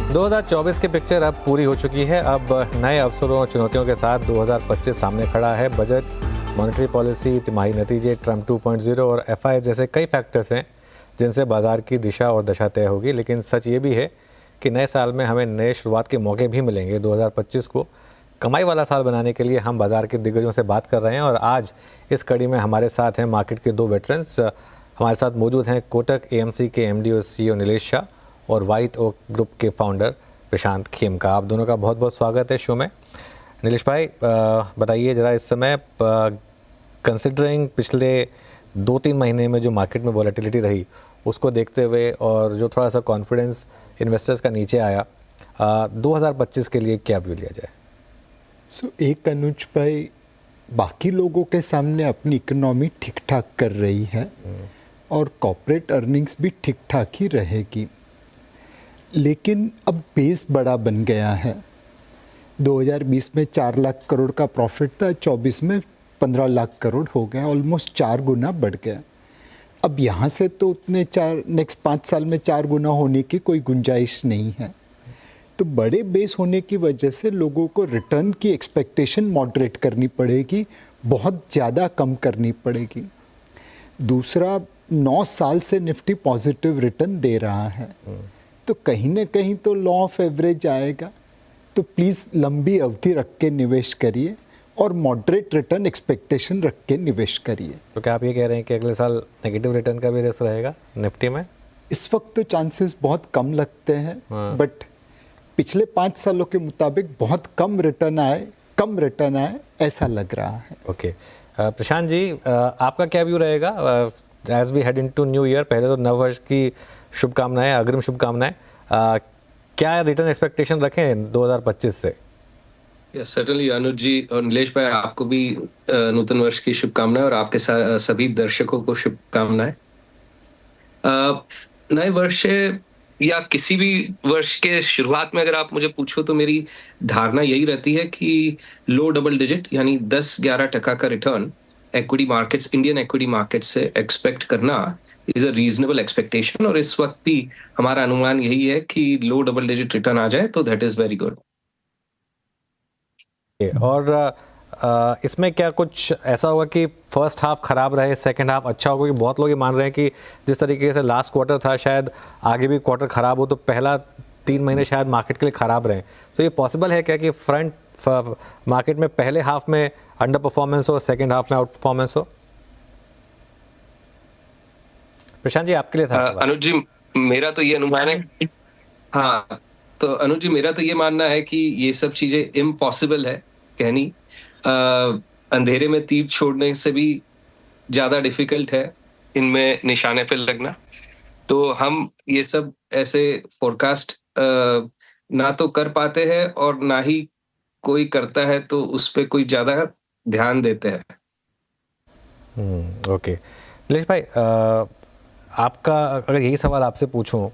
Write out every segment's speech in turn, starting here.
2024 की पिक्चर अब पूरी हो चुकी है। अब नए अवसरों और चुनौतियों के साथ 2025 सामने खड़ा है। बजट, मॉनेटरी पॉलिसी, तिमाही नतीजे, ट्रम्प 2.0 और एफआई जैसे कई फैक्टर्स हैं जिनसे बाजार की दिशा और दशा तय होगी। लेकिन सच ये भी है कि नए साल में हमें नए शुरुआत के मौके भी मिलेंगे। 2025 को कमाई वाला साल बनाने के लिए हम बाजार के दिग्गजों से बात कर रहे हैं और आज इस कड़ी में हमारे साथ हैं मार्केट के दो वेटरन्स। हमारे साथ मौजूद हैं कोटक एएमसी के एमडी और सीईओ नीलेश शाह और व्हाइट ओक ग्रुप के फाउंडर प्रशांत खेमका। आप दोनों का बहुत बहुत स्वागत है शो में। नीलेश भाई, बताइए ज़रा, इस समय कंसिडरिंग पिछले 2-3 महीने में जो मार्केट में वॉलेटिलिटी रही उसको देखते हुए और जो थोड़ा सा कॉन्फिडेंस इन्वेस्टर्स का नीचे आया, 2025 के लिए क्या व्यू लिया जाए? एक अनुज भाई, बाकी लोगों के सामने अपनी इकोनॉमी ठीक ठाक कर रही है और कॉर्पोरेट अर्निंग्स भी ठीक ठाक ही रहेगी, लेकिन अब बेस बड़ा बन गया है। 2020 में 4 लाख करोड़ का प्रॉफिट था, 24 में 15 लाख करोड़ हो गया, ऑलमोस्ट 4 गुना बढ़ गया। अब यहाँ से तो उतने नेक्स्ट 5 साल में 4 गुना होने की कोई गुंजाइश नहीं है। तो बड़े बेस होने की वजह से लोगों को रिटर्न की एक्सपेक्टेशन मॉडरेट करनी पड़ेगी, बहुत ज़्यादा कम करनी पड़ेगी। दूसरा, 9 साल से निफ्टी पॉजिटिव रिटर्न दे रहा है, तो कहीं ना कहीं तो लॉ ऑफ एवरेज आएगा। तो प्लीज़ लंबी अवधि रख के निवेश करिए और मॉडरेट रिटर्न एक्सपेक्टेशन रख के निवेश करिए। तो क्या आप ये कह रहे हैं कि अगले साल नेगेटिव रिटर्न का भी रिस्क रहेगा निफ्टी में? इस वक्त तो चांसेस बहुत कम लगते हैं, बट पिछले 5 सालों के मुताबिक बहुत कम रिटर्न आए ऐसा लग रहा है। ओके, प्रशांत जी, आपका क्या व्यू रहेगा as we head into new year? पहले तो नववर्ष की शुभकामनाएं, अग्रिम शुभकामनाएं। क्या रिटर्न एक्सपेक्टेशन रखें 2025 से? सर्टनली अनुज जी और नीलेश भाई, आपको भी नूतन वर्ष की शुभकामनाएं और आपके सभी दर्शकों को शुभकामनाएं। नए वर्ष या किसी भी वर्ष के शुरुआत में अगर आप मुझे पूछो तो मेरी धारणा यही रहती है कि लो डबल डिजिट यानी 10-11% का return equity markets, Indian equity market से एक्सपेक्ट करना इज अ रीजनेबल एक्सपेक्टेशन। और इस वक्त भी हमारा अनुमान यही है कि लो डबल डिजिट रिटर्न आ जाए तो दैट इज वेरी गुड। और इसमें क्या कुछ ऐसा होगा कि फर्स्ट हाफ खराब रहे, सेकंड हाफ अच्छा होगा? कि बहुत लोग ये मान रहे हैं कि जिस तरीके से लास्ट क्वार्टर था, शायद आगे भी क्वार्टर खराब हो तो पहला 3 महीने शायद मार्केट के लिए खराब रहे। तो ये पॉसिबल है क्या कि फ्रंट मार्केट में पहले हाफ में अंडर परफॉर्मेंस हो, सेकेंड हाफ में आउट परफॉर्मेंस हो? प्रशांत जी, आपके लिए था। अनुज जी, मेरा तो ये अनुमान है, हाँ, तो अनुज जी मेरा तो ये मानना है कि ये सब चीजें इम्पॉसिबल है कहनी। अंधेरे में तीर छोड़ने से भी ज्यादा डिफिकल्ट है इनमें निशाने पे लगना। तो हम ये सब ऐसे फोरकास्ट ना तो कर पाते हैं और ना ही कोई करता है, तो उस पे कोई ज्यादा ध्यान देते हैं। ओके, नीलेश भाई, आपका अगर यही सवाल आपसे पूछूं,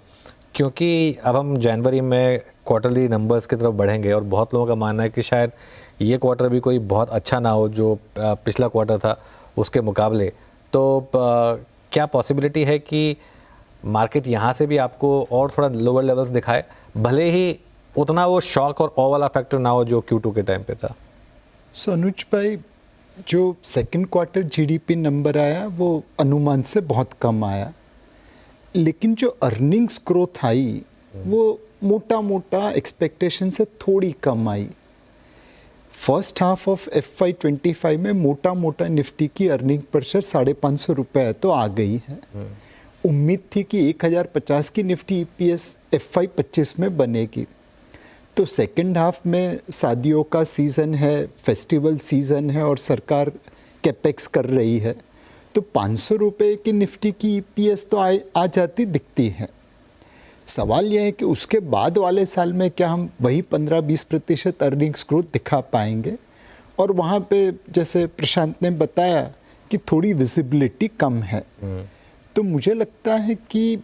क्योंकि अब हम जनवरी में क्वार्टरली नंबर्स की तरफ बढ़ेंगे और बहुत लोगों का मानना है कि शायद ये क्वार्टर भी कोई बहुत अच्छा ना हो जो पिछला क्वार्टर था उसके मुकाबले। तो क्या पॉसिबिलिटी है कि मार्केट यहाँ से भी आपको और थोड़ा लोअर लेवल्स दिखाए, भले ही उतना वो शॉक और ऑ वाला फैक्टर ना हो जो Q2 के टाइम पे था? अनुज भाई, जो सेकंड क्वार्टर जीडीपी नंबर आया वो अनुमान से बहुत कम आया, लेकिन जो अर्निंग्स ग्रोथ आई वो मोटा मोटा एक्सपेक्टेशन से थोड़ी कम आई। फर्स्ट हाफ ऑफ FY25 में मोटा मोटा निफ्टी की अर्निंग पर शेयर 550 रुपये तो आ गई है। उम्मीद थी कि 1050 की निफ्टी EPS FY25 में बनेगी। तो सेकंड हाफ में शादियों का सीज़न है, फेस्टिवल सीज़न है और सरकार कैपेक्स कर रही है, तो 500 रुपये की निफ्टी की EPS तो आ जाती दिखती है। सवाल यह है कि उसके बाद वाले साल में क्या हम वही 15-20% अर्निंग्स ग्रोथ दिखा पाएंगे? और वहाँ पे जैसे प्रशांत ने बताया कि थोड़ी विजिबिलिटी कम है। तो मुझे लगता है कि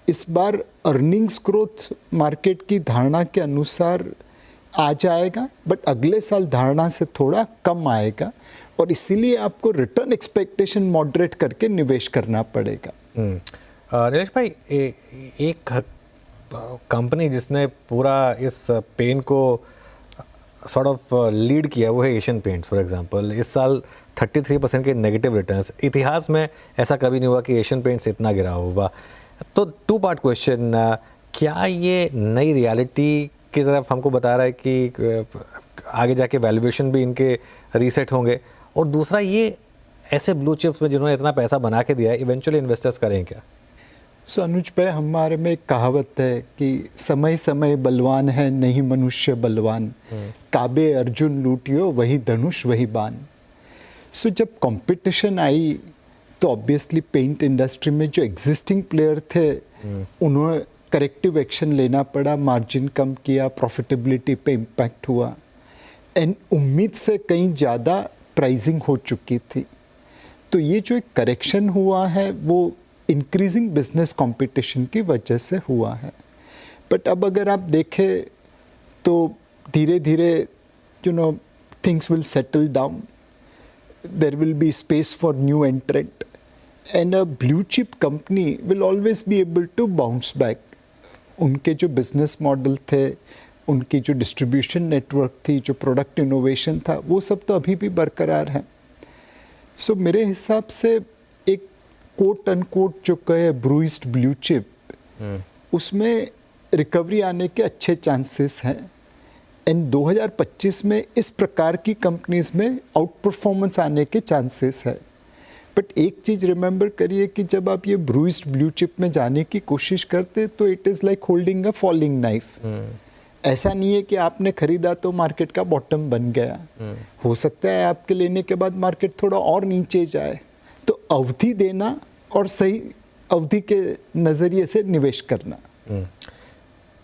इस बार अर्निंग्स ग्रोथ मार्केट की धारणा के अनुसार आ जाएगा, बट अगले साल धारणा से थोड़ा कम आएगा और इसीलिए आपको रिटर्न एक्सपेक्टेशन मॉडरेट करके निवेश करना पड़ेगा। नीलेश भाई, एक कंपनी जिसने पूरा इस पेन को सॉर्ट ऑफ लीड किया वो है एशियन पेंट्स फॉर एग्जांपल। इस साल 33% के नेगेटिव रिटर्न्स, इतिहास में ऐसा कभी नहीं हुआ कि एशियन पेंट्स इतना गिरा होगा। तो 2 पार्ट क्वेश्चन, क्या ये नई रियलिटी की तरफ हमको बता रहा है कि आगे जाके वैल्यूएशन भी इनके रीसेट होंगे, और दूसरा ये ऐसे ब्लू चिप्स में जिन्होंने इतना पैसा बना के दिया है इवेंचुअली इन्वेस्टर्स करें क्या? सो अनुज भाई, हमारे में एक कहावत है कि समय समय बलवान है नहीं मनुष्य बलवान, काबे अर्जुन लूटियो वही धनुष वही बाण। सो जब कंपटीशन आई तो ऑब्वियसली पेंट इंडस्ट्री में जो एग्जिस्टिंग प्लेयर थे उन्होंने करेक्टिव एक्शन लेना पड़ा, मार्जिन कम किया, प्रॉफिटेबिलिटी पे इम्पैक्ट हुआ, एंड उम्मीद से कहीं ज़्यादा प्राइसिंग हो चुकी थी। तो ये जो एक करेक्शन हुआ है वो इंक्रीजिंग बिजनेस कंपटीशन की वजह से हुआ है। बट अब अगर आप देखें तो धीरे धीरे things will settle down, there will be space for new entrant, and a blue chip company will always be able to bounce back. उनके जो बिजनेस मॉडल थे, उनकी जो डिस्ट्रीब्यूशन नेटवर्क थी, जो प्रोडक्ट इनोवेशन था, वो सब तो अभी भी बरकरार है। सो मेरे हिसाब से एक कोट अनकोट जो कहे ब्रूइस्ड ब्लू चिप, उसमें रिकवरी आने के अच्छे चांसेस हैं, एंड 2025 में इस प्रकार की कंपनीज में आउट परफॉर्मेंस आने के चांसेस है। बट एक चीज़ रिमेंबर करिए कि जब आप ये ब्रूइस्ड ब्लू चिप में जाने की कोशिश करते तो it is like holding a falling knife. ऐसा नहीं है कि आपने खरीदा तो मार्केट का बॉटम बन गया। हो सकता है आपके लेने के बाद मार्केट थोड़ा और नीचे जाए, तो अवधि देना और सही अवधि के नज़रिए से निवेश करना।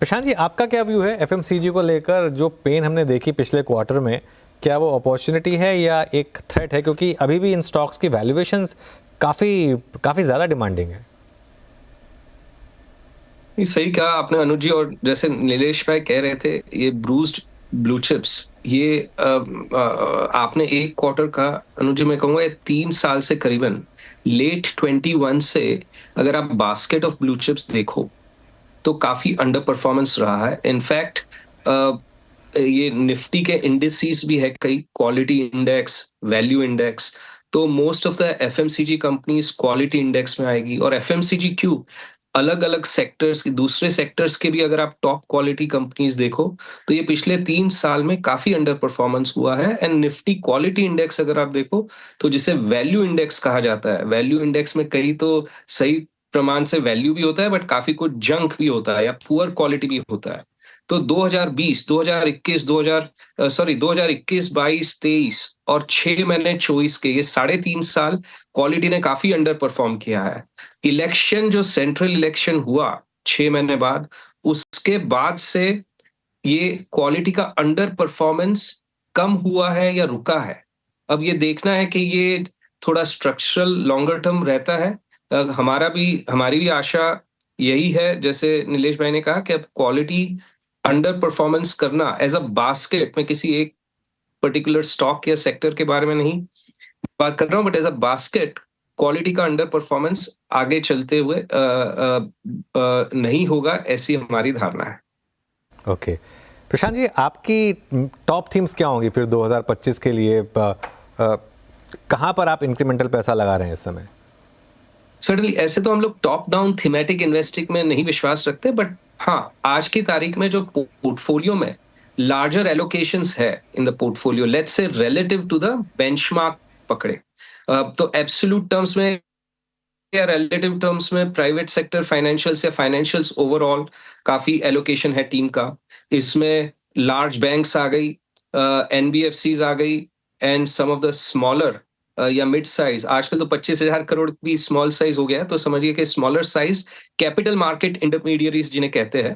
प्रशांत जी, आपका क्या व्यू है एफएमसीजी को लेकर? जो पेन हमने देखी पिछले क्वार्टर में, क्या वो अपॉर्चुनिटी है या एक थ्रेट है? क्योंकि अभी भी इन स्टॉक्स की वैल्यूएशंस काफ़ी ज़्यादा डिमांडिंग है। सही कहा आपने अनुज जी, और जैसे नीलेश भाई कह रहे थे, ये ब्रूस्ड ब्लू चिप्स, ये आपने एक क्वार्टर का, अनुज जी मैं कहूँगा ये 3 साल से करीबन लेट 21 से अगर आप बास्केट ऑफ ब्लू चिप्स देखो तो काफी अंडर परफॉर्मेंस रहा है। इनफैक्ट ये निफ्टी के इंडिसेस भी है कई, क्वालिटी इंडेक्स, वैल्यू इंडेक्स, तो most of the FMCG companies quality index में आएगी। और एफएमसीजी क्यों, अलग अलग सेक्टर्स की, दूसरे सेक्टर्स के भी अगर आप टॉप क्वालिटी कंपनीज देखो तो ये पिछले 3 साल में काफी अंडर परफॉर्मेंस हुआ है। एंड निफ्टी क्वालिटी इंडेक्स अगर आप देखो तो जिसे वैल्यू इंडेक्स कहा जाता है, वैल्यू इंडेक्स में कई तो सही प्रमाण से वैल्यू भी होता है बट काफी कुछ जंक भी होता है या पुअर क्वालिटी भी होता है। तो 2020, 2021, 2021, 22, 23 और 6 महीने 24 के, ये 3.5 साल क्वालिटी ने काफी अंडर परफॉर्म किया है। इलेक्शन, जो सेंट्रल इलेक्शन हुआ 6 महीने बाद, उसके बाद से ये क्वालिटी का अंडर परफॉर्मेंस कम हुआ है या रुका है। अब ये देखना है कि ये थोड़ा स्ट्रक्चरल लॉन्गर टर्म रहता है। हमारी भी आशा यही है, जैसे नीलेश भाई ने कहा, कि अब क्वालिटी अंडर परफॉर्मेंस करना एज अ बास्केट, में किसी एक पर्टिकुलर स्टॉक या सेक्टर के बारे में नहीं बात कर रहा हूं, but as a basket quality का अंडर परफॉर्मेंस आगे चलते हुए नहीं होगा, ऐसी हमारी धारणा है। ओके प्रशांत जी, आपकी टॉप थीम्स क्या होंगी फिर 2025 के लिए? कहाँ पर आप इंक्रीमेंटल पैसा लगा रहे हैं इस समय? सर्टनली, ऐसे तो हम लोग टॉप डाउन थीमेटिक इन्वेस्टिंग में नहीं विश्वास रखते, बट हाँ, आज की तारीख में जो पोर्टफोलियो में लार्जर एलोकेशंस है in the portfolio, let's say relative to the benchmark पकड़े, तो एब्सोल्यूट टर्म्स में या रिलेटिव टर्म्स में प्राइवेट सेक्टर फाइनेंशियल्स या फाइनेंशियल्स ओवरऑल काफी एलोकेशन है टीम का। इसमें लार्ज बैंक्स आ गई, एनबीएफसीज आ गई, and some of the smaller या मिड साइज, आजकल तो 25,000 करोड़ भी स्मॉल साइज हो गया है, तो समझिए कि smaller size capital market intermediaries जिन्हें कहते हैं,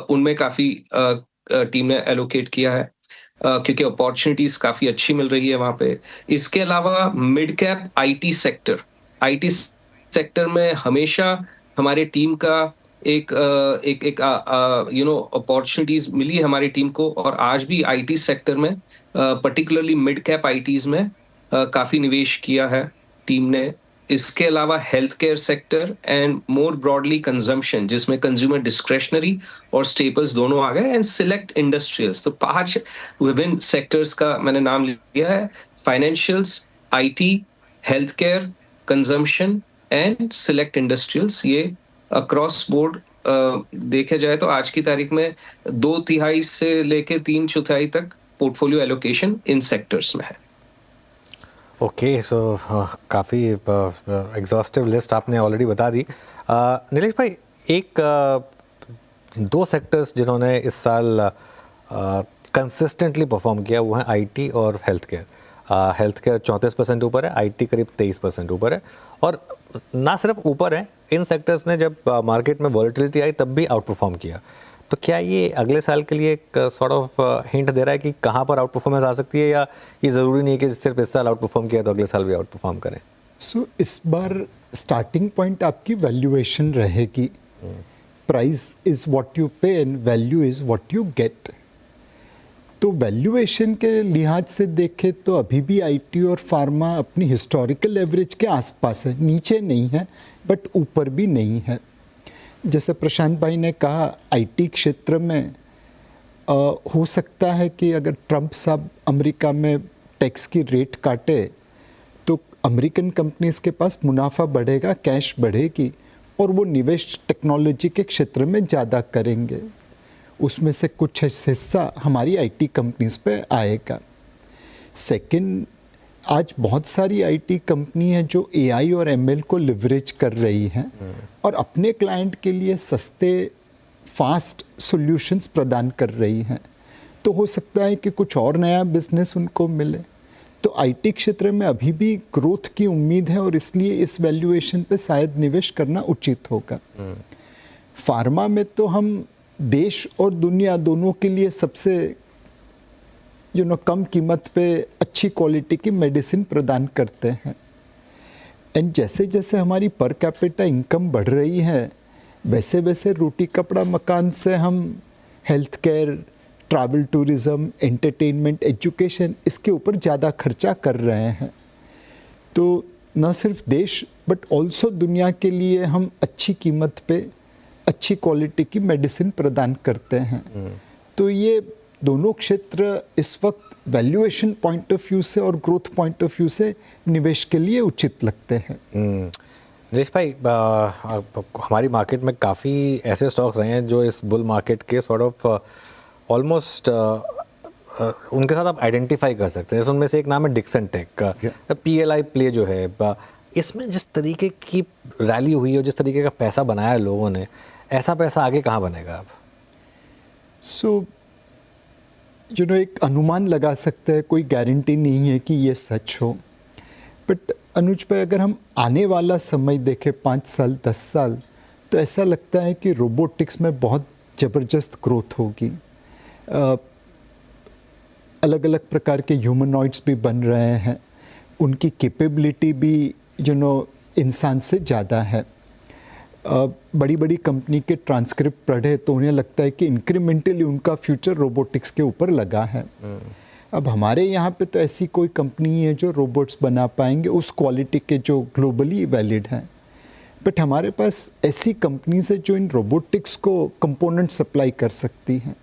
उनमें काफी टीम ने एलोकेट किया है, क्योंकि अपॉर्चुनिटीज काफी अच्छी मिल रही है वहां पे। इसके अलावा मिड कैप आईटी सेक्टर में हमेशा हमारे टीम का एक अपॉर्चुनिटीज मिली हमारी टीम को, और आज भी आईटी सेक्टर में पर्टिकुलरली मिड कैप आईटीज में काफी निवेश किया है टीम ने। इसके अलावा health care sector and more broadly consumption, जिसमें कंज्यूमर डिस्क्रेशनरी और स्टेपल्स दोनों आ गए, एंड सिलेक्ट इंडस्ट्रियल्स। तो 5 विभिन्न सेक्टर्स का मैंने नाम लिया है: financials, IT, health care, consumption and select industrials. ये अक्रॉस बोर्ड देखे जाए तो आज की तारीख में 2/3 से लेके 3/4 तक पोर्टफोलियो एलोकेशन इन सेक्टर्स में है। ओके, सो काफ़ी एग्जॉस्टिव लिस्ट आपने ऑलरेडी बता दी। नीलेश भाई, एक 2 सेक्टर्स जिन्होंने इस साल कंसिस्टेंटली परफॉर्म किया वो है आईटी और हेल्थ केयर। हेल्थ केयर 34% ऊपर है, आईटी करीब 23% ऊपर है। और ना सिर्फ ऊपर है, इन सेक्टर्स ने जब मार्केट में वॉलेटिलिटी आई तब भी आउट परफॉर्म किया। तो क्या ये अगले साल के लिए एक सॉर्ट ऑफ हिंट दे रहा है कि कहाँ पर आउट परफॉर्मेंस आ सकती है, या ये ज़रूरी नहीं है कि सिर्फ इस साल आउट परफॉर्म किया तो अगले साल भी आउट परफॉर्म करें? सो इस बार स्टार्टिंग पॉइंट आपकी वैल्यूएशन रहेगी। प्राइस इज़ व्हाट यू पे and value is what you get. तो वैल्यूएशन के लिहाज से देखें तो अभी भी आईटी और फार्मा अपनी हिस्टोरिकल एवरेज के आसपास है, नीचे नहीं है बट ऊपर भी नहीं है। जैसे प्रशांत भाई ने कहा, आईटी क्षेत्र में हो सकता है कि अगर ट्रंप साहब अमेरिका में टैक्स की रेट काटे तो अमेरिकन कंपनीज के पास मुनाफा बढ़ेगा, कैश बढ़ेगी और वो निवेश टेक्नोलॉजी के क्षेत्र में ज़्यादा करेंगे। उसमें से कुछ हिस्सा हमारी आईटी कंपनीज पे आएगा। सेकंड, आज बहुत सारी आईटी कंपनी है जो एआई और एमएल को लिवरेज कर रही हैं और अपने क्लाइंट के लिए सस्ते फास्ट सॉल्यूशंस प्रदान कर रही हैं। तो हो सकता है कि कुछ और नया बिजनेस उनको मिले। तो आईटी क्षेत्र में अभी भी ग्रोथ की उम्मीद है और इसलिए इस वैल्यूएशन पे शायद निवेश करना उचित होगा। फार्मा में तो हम देश और दुनिया दोनों के लिए सबसे कम कीमत पे अच्छी क्वालिटी की मेडिसिन प्रदान करते हैं। एंड जैसे जैसे हमारी पर कैपिटा इनकम बढ़ रही है वैसे वैसे रोटी कपड़ा मकान से हम health care, travel tourism, entertainment, education इसके ऊपर ज़्यादा खर्चा कर रहे हैं। तो न सिर्फ देश बट ऑल्सो दुनिया के लिए हम अच्छी कीमत पे अच्छी क्वालिटी की मेडिसिन प्रदान करते हैं। तो ये दोनों क्षेत्र इस वक्त वैल्यूएशन पॉइंट ऑफ व्यू से और ग्रोथ पॉइंट ऑफ व्यू से निवेश के लिए उचित लगते हैं। नीलेश भाई, हमारी मार्केट में काफ़ी ऐसे स्टॉक्स रहे हैं जो इस बुल मार्केट के सॉर्ट ऑफ ऑलमोस्ट उनके साथ आप आइडेंटिफाई कर सकते हैं। उनमें से एक नाम है डिक्सन टेक। पीएलआई प्ले जो है, इसमें जिस तरीके की रैली हुई है और जिस तरीके का पैसा बनाया लोगों ने, ऐसा पैसा आगे कहाँ बनेगा अब? एक अनुमान लगा सकते हैं, कोई गारंटी नहीं है कि ये सच हो। बट अनुज भाई, अगर हम आने वाला समय देखें 5 साल 10 साल, तो ऐसा लगता है कि रोबोटिक्स में बहुत ज़बरदस्त ग्रोथ होगी। अलग अलग प्रकार के ह्यूमनॉइड्स भी बन रहे हैं, उनकी कैपेबिलिटी भी इंसान से ज़्यादा है। बड़ी बड़ी कंपनी के ट्रांसक्रिप्ट पढ़े तो उन्हें लगता है कि इंक्रीमेंटली उनका फ्यूचर रोबोटिक्स के ऊपर लगा है। अब हमारे यहाँ पे तो ऐसी कोई कंपनी है जो रोबोट्स बना पाएंगे उस क्वालिटी के जो ग्लोबली वैलिड हैं। बट हमारे पास ऐसी कंपनीज है जो इन रोबोटिक्स को कंपोनेंट सप्लाई कर सकती हैं।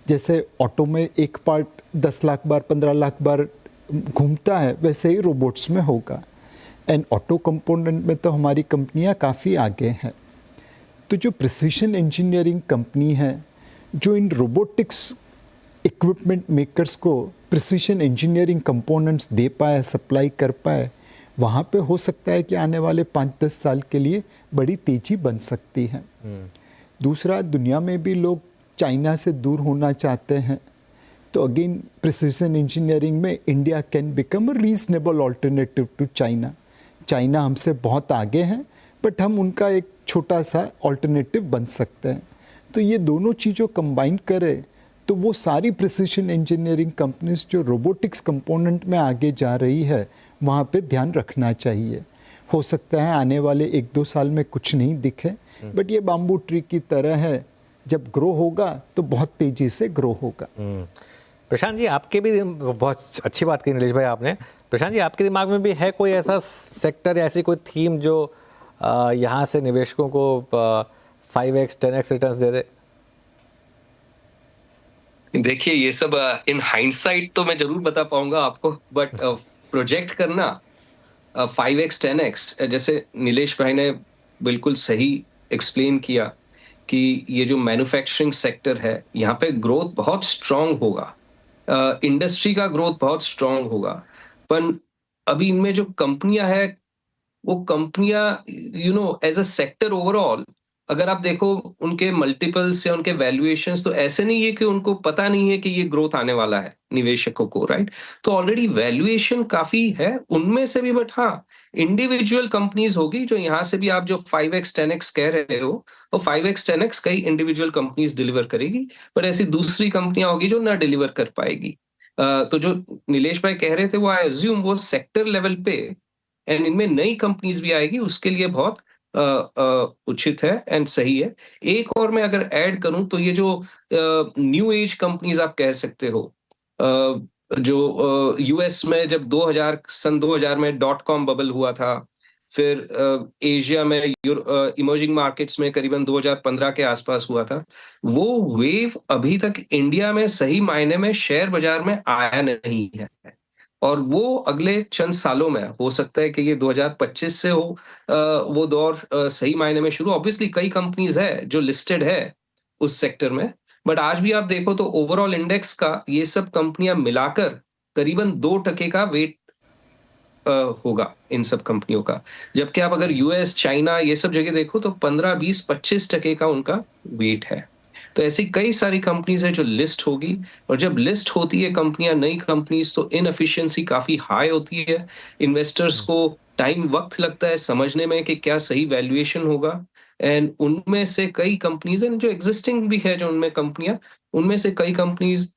जैसे ऑटो में एक पार्ट 10 लाख बार 15 लाख बार घूमता है, वैसे ही रोबोट्स में होगा। एंड ऑटो कंपोनेंट में तो हमारी कंपनियां काफ़ी आगे हैं। तो जो प्रिसीशन इंजीनियरिंग कंपनी है जो इन रोबोटिक्स इक्विपमेंट मेकर्स को प्रिसीशन इंजीनियरिंग कंपोनेंट्स दे पाए, सप्लाई कर पाए, वहाँ पे हो सकता है कि आने वाले 5-10 साल के लिए बड़ी तेज़ी बन सकती है। दूसरा, दुनिया में भी लोग चाइना से दूर होना चाहते हैं। तो अगेन प्रिसीशन इंजीनियरिंग में India can become a reasonable alternative to China. China हमसे बहुत आगे हैं बट हम उनका एक छोटा सा ऑल्टरनेटिव बन सकते हैं। तो ये दोनों चीज़ों कंबाइन करें तो वो सारी प्रिसीशन इंजीनियरिंग कंपनीज जो रोबोटिक्स कंपोनेंट में आगे जा रही है वहाँ पे ध्यान रखना चाहिए। हो सकता है आने वाले 1-2 साल में कुछ नहीं दिखे, बट ये बाम्बू ट्री की तरह है, जब ग्रो होगा तो बहुत तेज़ी से ग्रो होगा। प्रशांत जी, आपके भी बहुत अच्छी बात की नीलेश भाई आपने। प्रशांत जी, आपके दिमाग में भी है कोई ऐसा सेक्टर या ऐसी कोई थीम जो यहाँ से निवेशकों को 5x 10x रिटर्न्स दे दे? देखिए ये सब इन हाइंडसाइट तो मैं जरूर बता पाऊंगा आपको, बट प्रोजेक्ट करना 5x 10x, जैसे नीलेश भाई ने बिल्कुल सही एक्सप्लेन किया कि ये जो मैन्युफैक्चरिंग सेक्टर है यहाँ पे ग्रोथ बहुत स्ट्रांग होगा, इंडस्ट्री का ग्रोथ बहुत स्ट्रांग होगा। पर अभी इनमें जो कंपनियां हैं, वो कंपनियां एज अ सेक्टर ओवरऑल अगर आप देखो उनके मल्टीपल्स या उनके वैल्यूएशंस, तो ऐसे नहीं है कि उनको पता नहीं है कि ये ग्रोथ आने वाला है निवेशकों को, राइट? तो ऑलरेडी वैल्यूएशन काफी है उनमें से भी, बट हाँ, इंडिविजुअल कंपनीज होगी जो यहाँ से भी आप जो 5x 10x कह रहे हो, वो 5x 10x कई इंडिविजुअल कंपनीज डिलीवर करेगी, पर ऐसी दूसरी कंपनियां होगी जो ना डिलीवर कर पाएगी। तो जो नीलेश भाई कह रहे थे वो आई अज्यूम वो सेक्टर लेवल पे, एंड इनमें नई कंपनीज भी आएगी, उसके लिए बहुत उचित है एंड सही है। एक और मैं अगर ऐड करूं तो ये जो न्यू एज कंपनीज आप कह सकते हो, जो यूएस में जब 2000 में डॉट कॉम बबल हुआ था, फिर एशिया में इमर्जिंग मार्केट्स में करीबन 2015 के आसपास हुआ था, वो वेव अभी तक इंडिया में सही मायने में शेयर बाजार में आया नहीं है। और वो अगले चंद सालों में हो सकता है कि ये 2025 से हो वो दौर सही मायने में शुरू। ऑब्वियसली कई कंपनीज है जो लिस्टेड है उस सेक्टर में, बट आज भी आप देखो तो ओवरऑल इंडेक्स का ये सब कंपनियां मिलाकर करीबन 2% का वेट होगा इन सब कंपनियों का। जबकि आप अगर यूएस, चाइना ये सब जगह देखो तो 15, 20, 25% का उनका वेट है। तो ऐसी कई सारी कंपनीज है जो लिस्ट होगी, और जब लिस्ट होती है कंपनियां, नई कंपनीज, तो इनएफिशिएंसी काफी हाई होती है। इन्वेस्टर्स को टाइम, वक्त लगता है समझने में कि क्या सही वैल्यूएशन होगा, एंड उनमें से कई कंपनीज हैं जो एग्जिस्टिंग भी है, जो उनमें कंपनियां, उनमें से कई कंपनीज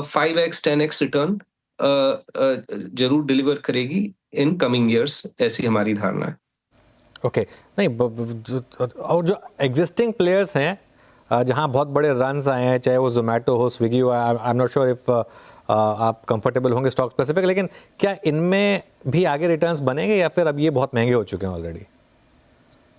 5x 10x रिटर्न जरूर डिलीवर करेगी इन कमिंग ईयर्स, ऐसी हमारी धारणा है। ओके, नहीं और जो एग्जिस्टिंग प्लेयर्स हैं जहाँ बहुत बड़े रन्स आए हैं, चाहे वो जोमेटो हो, स्विगी हो, I am not sure if आप कंफर्टेबल होंगे स्टॉक स्पेसिफिक, लेकिन क्या इनमें भी आगे रिटर्न्स बनेंगे या फिर अब ये बहुत महंगे हो चुके हैं ऑलरेडी?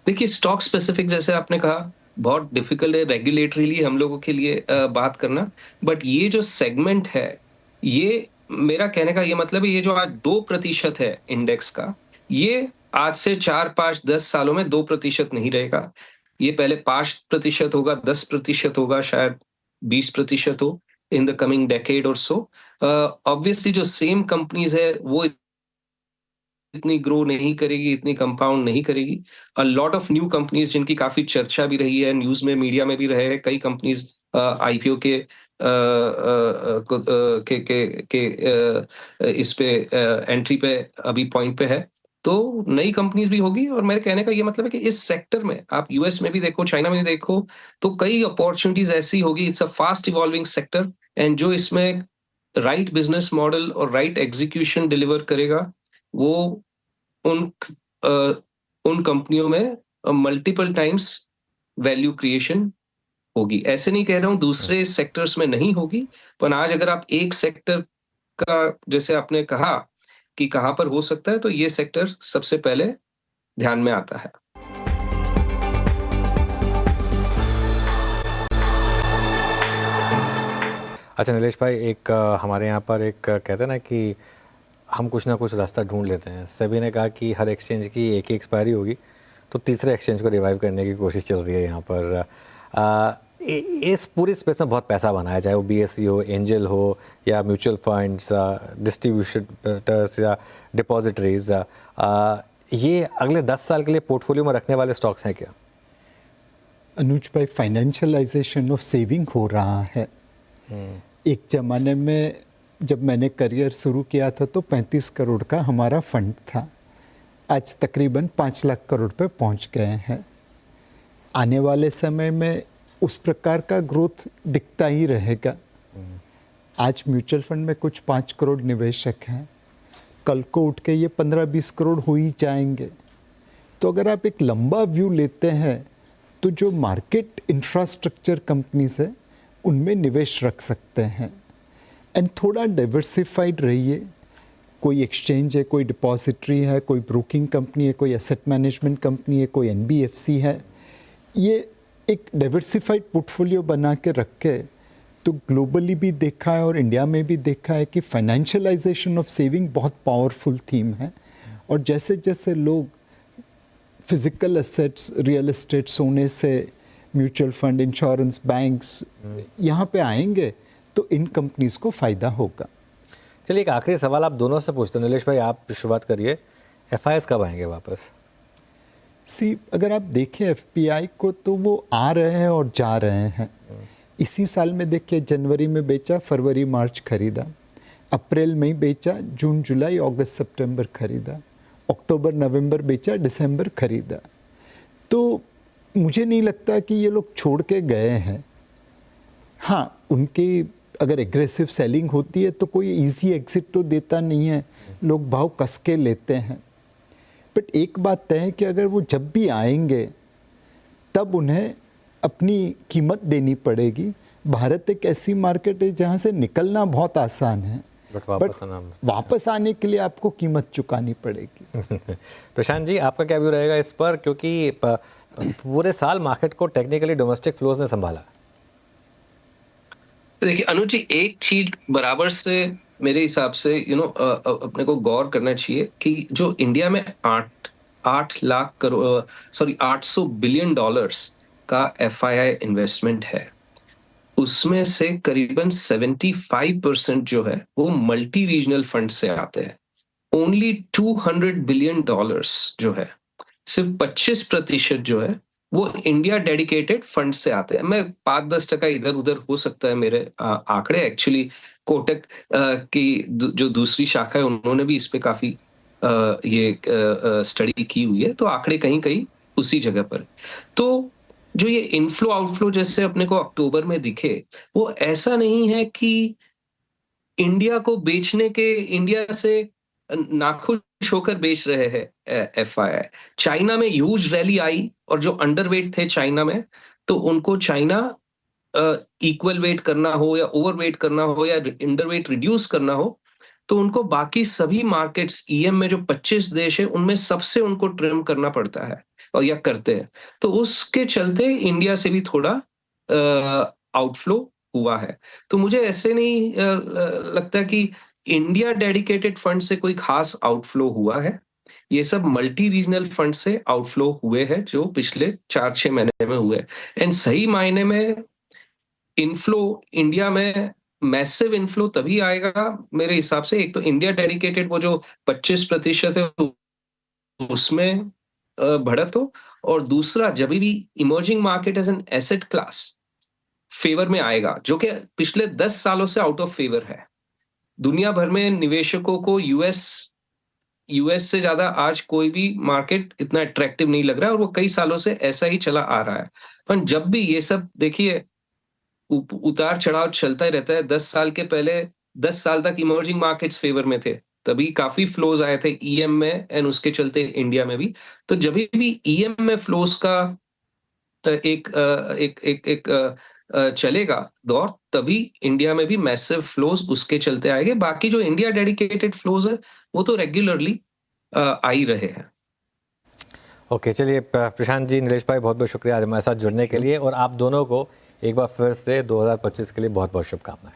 देखिए स्टॉक स्पेसिफिक जैसे आपने कहा बहुत डिफिकल्ट है रेगुलेटरीली हम लोगों के लिए बात करना, बट ये जो सेगमेंट है, ये मेरा कहने का ये मतलब है, ये जो आज 2% है इंडेक्स का, ये आज से 4, 5, 10 सालों में 2% नहीं रहेगा। ये पहले 5% होगा, 10% होगा, शायद 20% हो इन द कमिंग डेकेड और सो। ऑब्वियसली जो सेम कंपनीज है वो इतनी ग्रो नहीं करेगी, इतनी कंपाउंड नहीं करेगी। A lot of new companies जिनकी काफी चर्चा भी रही है, न्यूज में, मीडिया में भी रहे हैं, कई कंपनीज आईपीओ के इस पे एंट्री पे अभी पॉइंट पे है, तो नई कंपनीज भी होगी। और मेरे कहने का ये मतलब है कि इस सेक्टर में आप यूएस में भी देखो, चाइना में भी देखो, तो कई अपॉर्चुनिटीज ऐसी होगी। It's a fast evolving sector, and जो इसमें राइट बिजनेस मॉडल और राइट एग्जीक्यूशन डिलीवर करेगा, वो उन उन कंपनियों में मल्टीपल टाइम्स वैल्यू क्रिएशन होगी। ऐसे नहीं कह रहा हूं दूसरे सेक्टर्स में नहीं होगी, पर आज अगर आप एक सेक्टर का, जैसे आपने कहा कि कहां पर हो सकता है, तो ये सेक्टर सबसे पहले ध्यान में आता है। अच्छा नीलेश भाई, एक हमारे यहाँ पर एक कहते हैं ना कि हम कुछ ना कुछ रास्ता ढूंढ लेते हैं। सभी ने कहा कि हर एक्सचेंज की एक ही एक्सपायरी होगी, तो तीसरे एक्सचेंज को रिवाइव करने की कोशिश चल रही है यहाँ पर। इस पूरी स्पेस में बहुत पैसा बना है, चाहे वो बीएसई हो, एंजल हो, या म्यूचुअल फंड्स, डिस्ट्रीब्यूटर्स या डिपॉजिटरीज। ये अगले 10 साल के लिए पोर्टफोलियो में रखने वाले स्टॉक्स हैं क्या? अनुज भाई, फाइनेंशियलाइजेशन ऑफ सेविंग हो रहा है। एक ज़माने में जब मैंने करियर शुरू किया था तो 35 करोड़ का हमारा फंड था, आज तकरीबन 5 लाख करोड़ पे पहुंच गए हैं। आने वाले समय में उस प्रकार का ग्रोथ दिखता ही रहेगा। आज म्यूचुअल फंड में कुछ 5 करोड़ निवेशक हैं, कल को उठ के ये 15-20 करोड़ हो ही जाएंगे। तो अगर आप एक लंबा व्यू लेते हैं तो जो मार्केट इंफ्रास्ट्रक्चर कंपनीज है उनमें निवेश रख सकते हैं। एंड थोड़ा डाइवर्सिफाइड रहिए। कोई एक्सचेंज है, कोई डिपॉजिटरी है, कोई ब्रोकिंग कंपनी है, कोई एसेट मैनेजमेंट कंपनी है, कोई एनबीएफसी है। ये एक डाइवर्सिफाइड पोर्टफोलियो बना के रख के तो ग्लोबली भी देखा है और इंडिया में भी देखा है कि फाइनेंशियलाइजेशन ऑफ सेविंग बहुत पावरफुल थीम है। और जैसे जैसे लोग फिजिकल एसेट्स, रियल एस्टेट, सोने से म्यूचुअल फंड, इंश्योरेंस, बैंक्स यहाँ पे आएंगे तो इन कंपनीज को फ़ायदा होगा। चलिए एक आखिरी सवाल आप दोनों से पूछते हैं। नीलेश भाई आप शुरुआत करिए, एफआईएस कब आएंगे वापस? अगर आप देखें एफपीआई को तो वो आ रहे हैं और जा रहे हैं। इसी साल में देखिए जनवरी में बेचा, फरवरी मार्च खरीदा, अप्रैल में बेचा, जून जुलाई अगस्त सितंबर खरीदा, अक्टूबर नवंबर बेचा, दिसंबर खरीदा। तो मुझे नहीं लगता कि ये लोग छोड़ के गए हैं। हाँ, उनकी अगर एग्रेसिव सेलिंग होती है तो कोई इजी एग्जिट तो देता नहीं है, लोग भाव कस के लेते हैं। बट एक बात तय है कि अगर वो जब भी आएंगे तब उन्हें अपनी कीमत देनी पड़ेगी। भारत एक ऐसी मार्केट है जहाँ से निकलना बहुत आसान है, बट वापस आने के लिए आपको कीमत चुकानी पड़ेगी। प्रशांत जी आपका क्या व्यू रहेगा इस पर, क्योंकि पूरे साल मार्केट को टेक्निकली डोमेस्टिक फ्लोज ने संभाला? देखिए अनुज जी, एक चीज बराबर से मेरे हिसाब से अपने को गौर करना चाहिए कि जो इंडिया में 800 बिलियन डॉलर्स का एफआईआई इन्वेस्टमेंट है, उसमें से करीबन 75% जो है वो मल्टी रीजनल फंड से आते हैं। ओनली 200 बिलियन डॉलर्स जो है, सिर्फ 25% जो है वो इंडिया डेडिकेटेड फंड से आते हैं। मैं 5-10% इधर उधर हो सकता है मेरे आंकड़े। एक्चुअली कोटक की जो दूसरी शाखा है उन्होंने भी इस पे काफी ये स्टडी की हुई है, तो आंकड़े कहीं कहीं उसी जगह पर। तो जो ये इनफ्लो आउटफ्लो जैसे अपने को अक्टूबर में दिखे, वो ऐसा नहीं है कि इंडिया को बेचने के, इंडिया से नाखुश होकर बेच रहे हैं एफआईआई। चाइना में ह्यूज रैली आई और जो अंडरवेट थे चाइना में, तो उनको चाइना इक्वल वेट करना हो या ओवरवेट करना हो या अंडरवेट रिड्यूस करना हो, तो उनको बाकी सभी मार्केट्स ईएम में जो 25 देश है उनमें सबसे उनको ट्रिम करना पड़ता है और या करते हैं। तो उसके चलते इंडिया से भी थोड़ा आउटफ्लो हुआ है। तो मुझे ऐसे नहीं लगता कि इंडिया डेडिकेटेड फंड से कोई खास आउटफ्लो हुआ है। ये सब मल्टी रीजनल फंड से आउटफ्लो हुए हैं जो पिछले 4-6 महीने में हुए। एंड सही मायने में इनफ्लो इंडिया में मैसिव इनफ्लो तभी आएगा मेरे हिसाब से, एक तो इंडिया डेडिकेटेड वो जो 25% है उसमें बढ़त हो, और दूसरा जब भी emerging market as an asset class favour में आएगा, जो कि पिछले 10 सालों से आउट ऑफ फेवर है। दुनिया भर में निवेशकों को यूएस से ज्यादा आज कोई भी मार्केट इतना अट्रैक्टिव नहीं लग रहा है, और वो कई सालों से ऐसा ही चला आ रहा है। पर जब भी ये सब देखिए उतार चढ़ाव चलता ही रहता है। 10 साल के पहले 10 साल तक इमर्जिंग मार्केट्स फेवर में थे, तभी काफी फ्लोज आए थे ईएम में, एंड उसके चलते इंडिया में भी। तो जब भी ईएम में फ्लोज का एक चलेगा दौर, तभी इंडिया में भी मैसिव फ्लोज उसके चलते आएंगे। बाकी जो इंडिया डेडिकेटेड फ्लोज है वो तो रेगुलरली आ ही रहे हैं। ओके, चलिए प्रशांत जी, नीलेश भाई बहुत बहुत शुक्रिया आज हमारे साथ जुड़ने के लिए, और आप दोनों को एक बार फिर से 2025 के लिए बहुत बहुत शुभकामनाएं।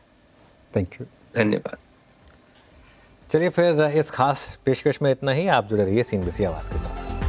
थैंक यू, धन्यवाद। चलिए फिर इस खास पेशकश में इतना ही। आप जुड़े रहिए CNBC आवाज़ के साथ।